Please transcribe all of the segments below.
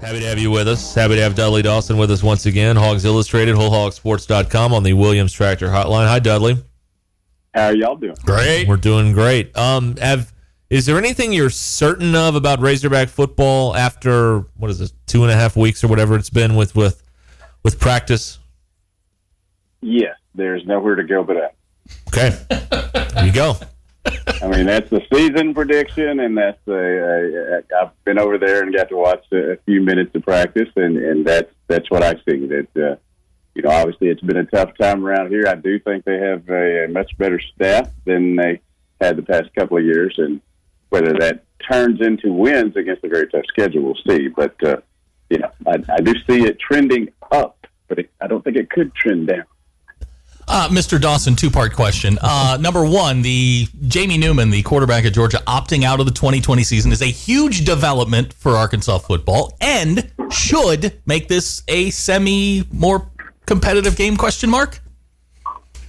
Happy to have you with us. Happy to have Dudley Dawson with us once again. Hogs Illustrated, WholeHogSports.com on the Williams Tractor Hotline. Hi, Dudley. How are y'all doing? Great. We're doing great. Is there anything you're certain of about Razorback football after, 2.5 weeks or whatever it's been with practice? Yes, there's nowhere to go but up. Okay. There you go. I mean, that's the season prediction, and that's I've been over there and got to watch a few minutes of practice, and that's what I see. That obviously it's been a tough time around here. I do think they have a much better staff than they had the past couple of years, and whether that turns into wins against a very tough schedule, we'll see. But I do see it trending up, but I don't think it could trend down. Mr. Dawson, two-part question. Number one, the Jamie Newman, the quarterback at Georgia, opting out of the 2020 season is a huge development for Arkansas football and should make this a more competitive game, question mark?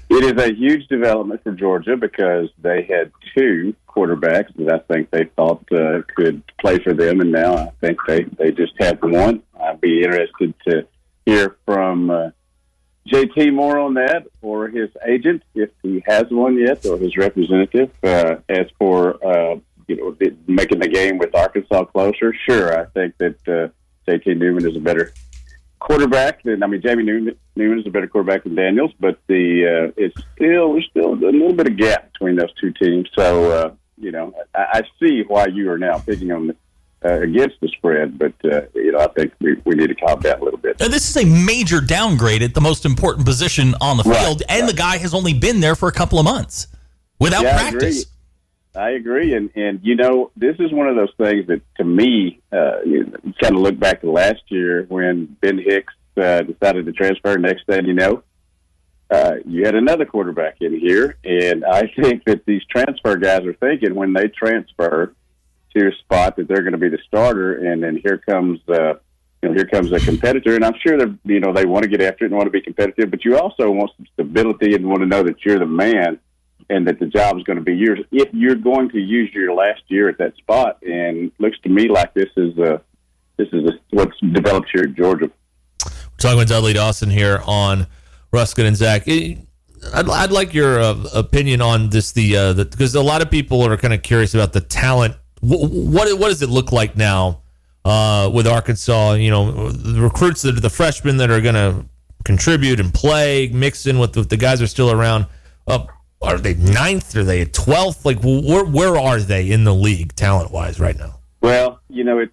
It is a huge development for Georgia because they had two quarterbacks that I think they thought could play for them, and now I think they just have one. I'd be interested to hear from JT more on that, or his agent, if he has one yet, or his representative. As for making the game with Arkansas closer, sure, I think that JT Newman is a better quarterback Jamie Newman is a better quarterback than Daniels, but there's still a little bit of gap between those two teams. So I see why you are now picking on against the spread, but I think we need to calm down a little bit. Now, this is a major downgrade at the most important position on the field, and the guy has only been there for a couple of months without practice. I agree, and this is one of those things that, to me, you kind of look back to last year when Ben Hicks decided to transfer. Next thing you know, you had another quarterback in here, and I think that these transfer guys are thinking when they transfer to a spot that they're going to be the starter, and then here comes a competitor, and I'm sure that they want to get after it and want to be competitive, but you also want some stability and want to know that you're the man and that the job is going to be yours if you're going to use your last year at that spot. And it looks to me like this is what's developed here at Georgia. We're talking with Dudley Dawson here on Ruscin and Zach. I'd like your opinion on this, because a lot of people are kind of curious about the talent. What does it look like now with Arkansas? The recruits, the freshmen that are going to contribute and play, mixed in with the guys that are still around. Are they 9th? Are they 12th? Like, where are they in the league talent-wise right now? Well, it's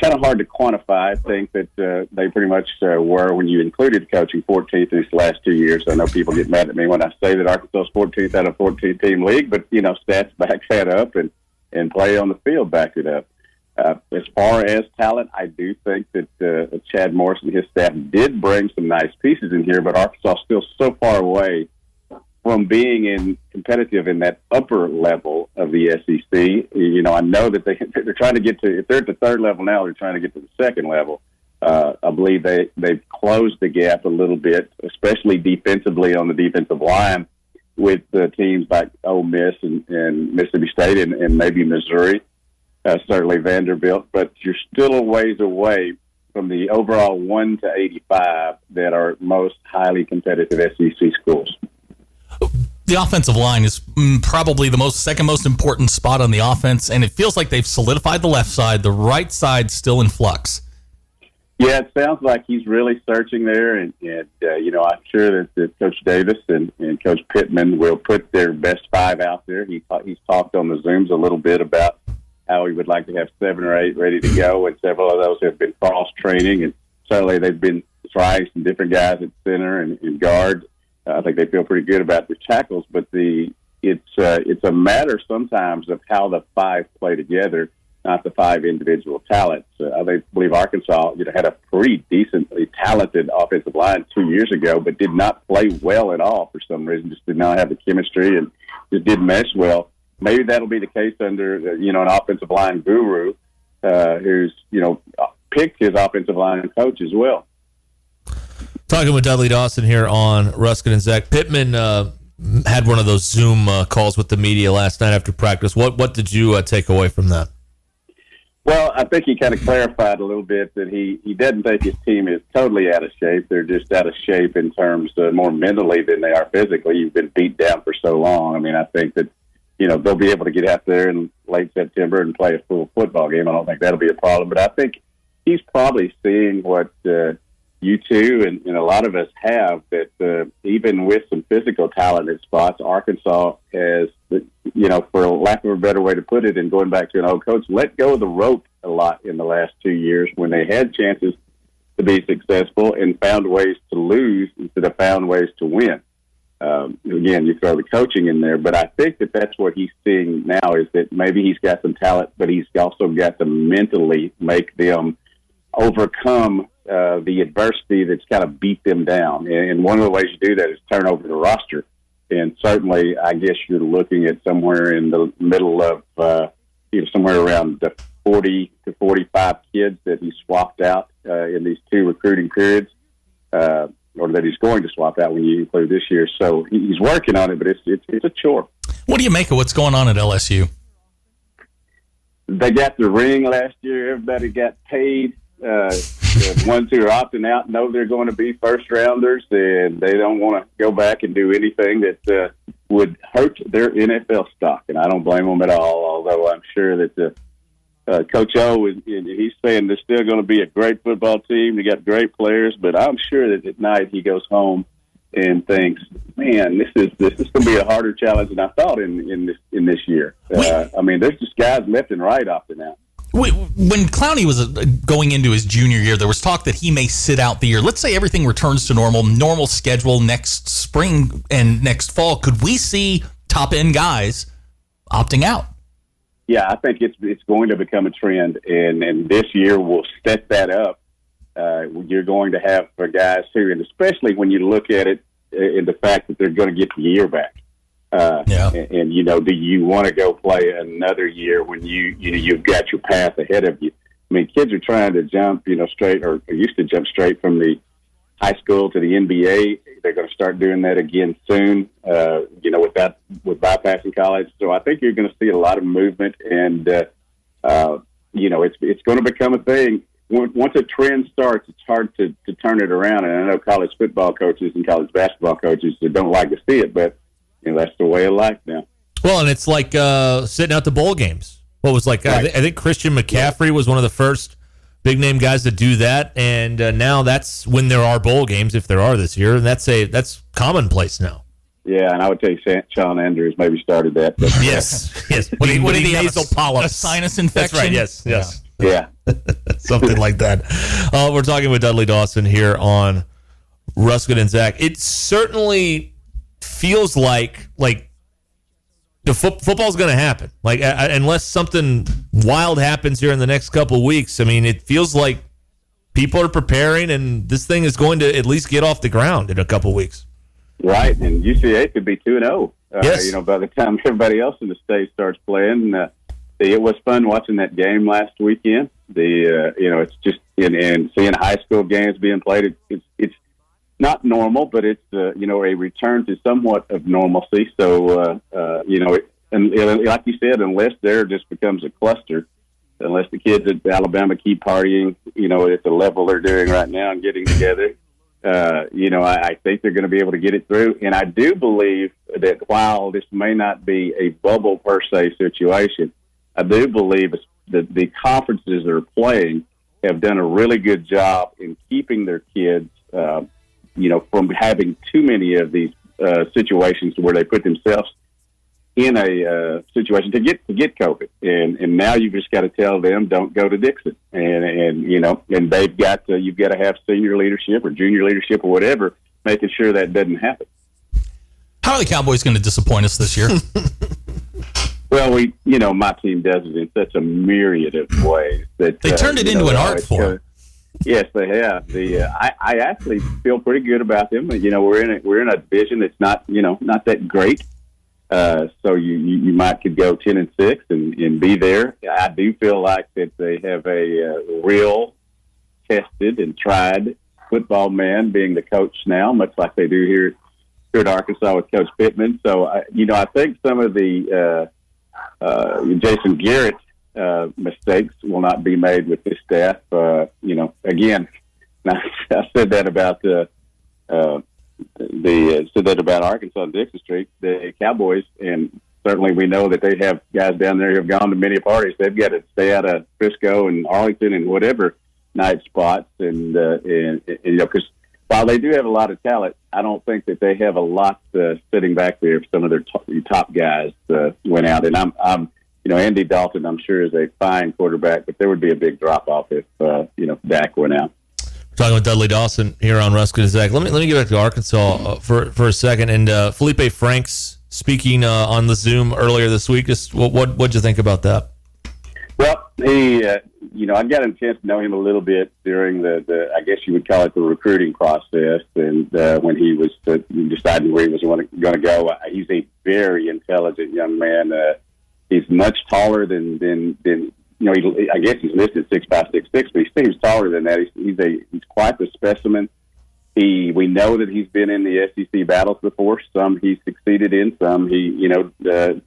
kind of hard to quantify. I think that they pretty much were, when you included coaching, 14th in these last 2 years. I know people get mad at me when I say that Arkansas is 14th out of 14-team league, but, stats back that up and play on the field back it up. As far as talent, I do think that Chad Morris and his staff did bring some nice pieces in here, but Arkansas is still so far away from being competitive in that upper level of the SEC. I know that they're trying to get to, if they're at the third level now, they're trying to get to the second level. I believe they've closed the gap a little bit, especially defensively on the defensive line with teams like Ole Miss and Mississippi State and maybe Missouri, certainly Vanderbilt, but you're still a ways away from the overall 1 to 85 that are most highly competitive SEC schools. The offensive line is probably the second most important spot on the offense, and it feels like they've solidified the left side. The right side's still in flux. Yeah, it sounds like he's really searching there, and I'm sure that Coach Davis and Coach Pittman will put their best five out there. He's talked on the Zooms a little bit about how he would like to have 7 or 8 ready to go, and several of those have been cross-training, and certainly they've been trying some different guys at center and guard. I think they feel pretty good about their tackles, but it's a matter sometimes of how the five play together, not the 5 individual talents. I believe Arkansas had a pretty decently talented offensive line 2 years ago, but did not play well at all for some reason, just did not have the chemistry and just didn't mesh well. Maybe that'll be the case under an offensive line guru who's picked his offensive line coach as well. Talking with Dudley Dawson here on Ruscin and Zach. Pittman had one of those Zoom calls with the media last night after practice. What did you take away from that? Well, I think he kind of clarified a little bit that he doesn't think his team is totally out of shape. They're just out of shape in terms more mentally than they are physically. You've been beat down for so long. I mean, I think that, they'll be able to get out there in late September and play a full football game. I don't think that'll be a problem. But I think he's probably seeing what you two and a lot of us have, that even with some physical talent in spots, Arkansas has, for lack of a better way to put it, and going back to an old coach, let go of the rope a lot in the last 2 years when they had chances to be successful and found ways to lose instead of found ways to win. Again, you throw the coaching in there, but I think that that's what he's seeing now, is that maybe he's got some talent, but he's also got to mentally make them overcome the adversity that's kind of beat them down. And one of the ways you do that is turn over the roster. And certainly, I guess you're looking at somewhere in the middle of, somewhere around the 40 to 45 kids that he swapped out in these two recruiting periods, or that he's going to swap out when you include this year. So he's working on it, but it's a chore. What do you make of what's going on at LSU? They got the ring last year. Everybody got paid. The ones who are opting out know they're going to be first rounders, and they don't want to go back and do anything that would hurt their NFL stock. And I don't blame them at all, although I'm sure that Coach O, he's saying there's still going to be a great football team. They got great players, but I'm sure that at night he goes home and thinks, "Man, this is going to be a harder challenge than I thought in this year." I mean, there's just guys left and right opting out. When Clowney was going into his junior year, there was talk that he may sit out the year. Let's say everything returns to normal schedule next spring and next fall. Could we see top-end guys opting out? Yeah, I think it's going to become a trend, and this year will set that up. You're going to have guys who, and especially when you look at it in the fact that they're going to get the year back. And do you want to go play another year when you've got your path ahead of you? I mean, kids are trying to jump, straight, or used to jump straight from the high school to the NBA. They're going to start doing that again soon, with bypassing college. So I think you're going to see a lot of movement, and it's going to become a thing. Once a trend starts, it's hard to turn it around. And I know college football coaches and college basketball coaches that don't like to see it, but that's the way of life now. Well, and it's like sitting out the bowl games. What was like? Right. I think Christian McCaffrey was one of the first big name guys to do that, and now that's when there are bowl games, if there are this year, and that's commonplace now. Yeah, and I would tell you, Sean Andrews maybe started that. But, yes. What did he have? Nasal polyps, a sinus infection. That's right. Yes. Yeah. Something like that. We're talking with Dudley Dawson here on Ruscin and Zach. It certainly feels like the football's going to happen. Like unless something wild happens here in the next couple of weeks, I mean, it feels like people are preparing, and this thing is going to at least get off the ground in a couple of weeks. Right, and UCA could be 2-0. Yes. By the time everybody else in the state starts playing. It was fun watching that game last weekend. It's just and seeing high school games being played. It's not normal, but it's a return to somewhat of normalcy. So and like you said, unless there just becomes a cluster, unless the kids at Alabama keep partying, at the level they're doing right now and getting together, I think they're going to be able to get it through. And I do believe that while this may not be a bubble per se situation, I do believe that the conferences that are playing have done a really good job in keeping their kids, from having too many of these situations where they put themselves in a situation to get COVID. And now you've just got to tell them, don't go to Dixon. And they've got you've got to have senior leadership or junior leadership or whatever, making sure that doesn't happen. How are the Cowboys going to disappoint us this year? Well, my team does it in such a myriad of ways that they turned it into an art form. Yes, they have. I actually feel pretty good about them. We're in a division that's not that great. So you could go 10-6 and be there. I do feel like that they have a real tested and tried football man being the coach now, much like they do here at Arkansas with Coach Pittman. So I think some of the Jason Garrett Mistakes will not be made with this staff. Again, I said that about said that about Arkansas and Dixon Street, the Cowboys, and certainly we know that they have guys down there who have gone to many parties. They've got to stay out of Frisco and Arlington and whatever night spots, and because while they do have a lot of talent, I don't think that they have a lot sitting back there if some of their top guys went out. And I'm Andy Dalton, I'm sure, is a fine quarterback, but there would be a big drop off if Dak went out. Talking with Dudley Dawson here on Ruscin and Zach. Let me get back to Arkansas for a second. And Felipe Franks speaking on the Zoom earlier this week. Just what'd you think about that? Well, he, I got a chance to know him a little bit during the I guess you would call it the recruiting process, and when he was deciding where he was going to go. He's a very intelligent young man. He's much taller than I guess he's listed 6'5", 6'6", but he seems taller than that. He's quite the specimen. We know that he's been in the SEC battles before. Some he succeeded in, some he had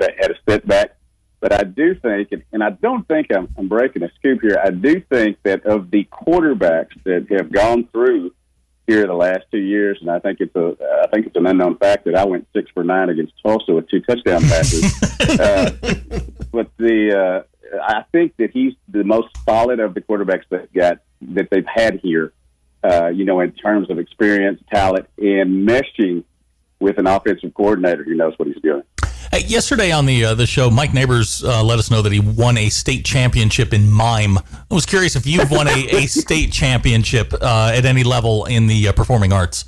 a setback. But I do think, and I don't think I'm breaking a scoop here, I do think that of the quarterbacks that have gone through here the last 2 years, and I think it's an unknown fact that I went 6 for 9 against Tulsa with 2 touchdown passes. But I think that he's the most solid of the quarterbacks that they've had here, in terms of experience, talent, and meshing with an offensive coordinator who knows what he's doing. Hey, yesterday on the show, Mike Neighbors let us know that he won a state championship in mime. I was curious if you've won a state championship at any level in the performing arts.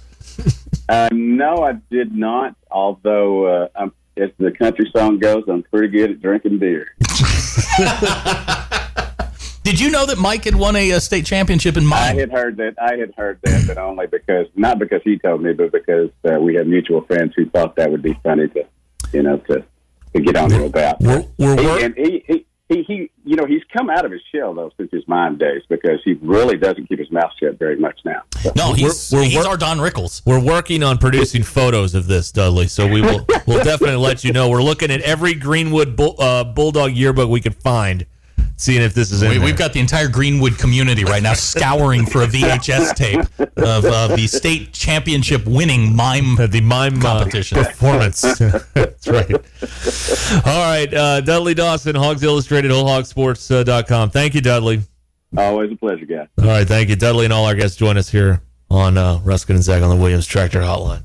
No, I did not, although as the country song goes, I'm pretty good at drinking beer. Did you know that Mike had won a state championship in mime? I had heard that, but only not because he told me, but because we had mutual friends who thought that would be funny to get on there about. He's come out of his shell though since his mime days, because he really doesn't keep his mouth shut very much now. So. No, he's our Don Rickles. We're working on producing photos of this, Dudley. So we'll definitely let you know. We're looking at every Greenwood Bulldog yearbook we can find, seeing if this is in there. We've got the entire Greenwood community right now scouring for a VHS tape of the state championship winning mime competition performance. That's right. All right, Dudley Dawson, Hogs Illustrated, WholeHogSports.com. Thank you, Dudley. Always a pleasure, guys. All right, thank you. Dudley and all our guests join us here on Ruscin and Zach on the Williams Tractor Hotline.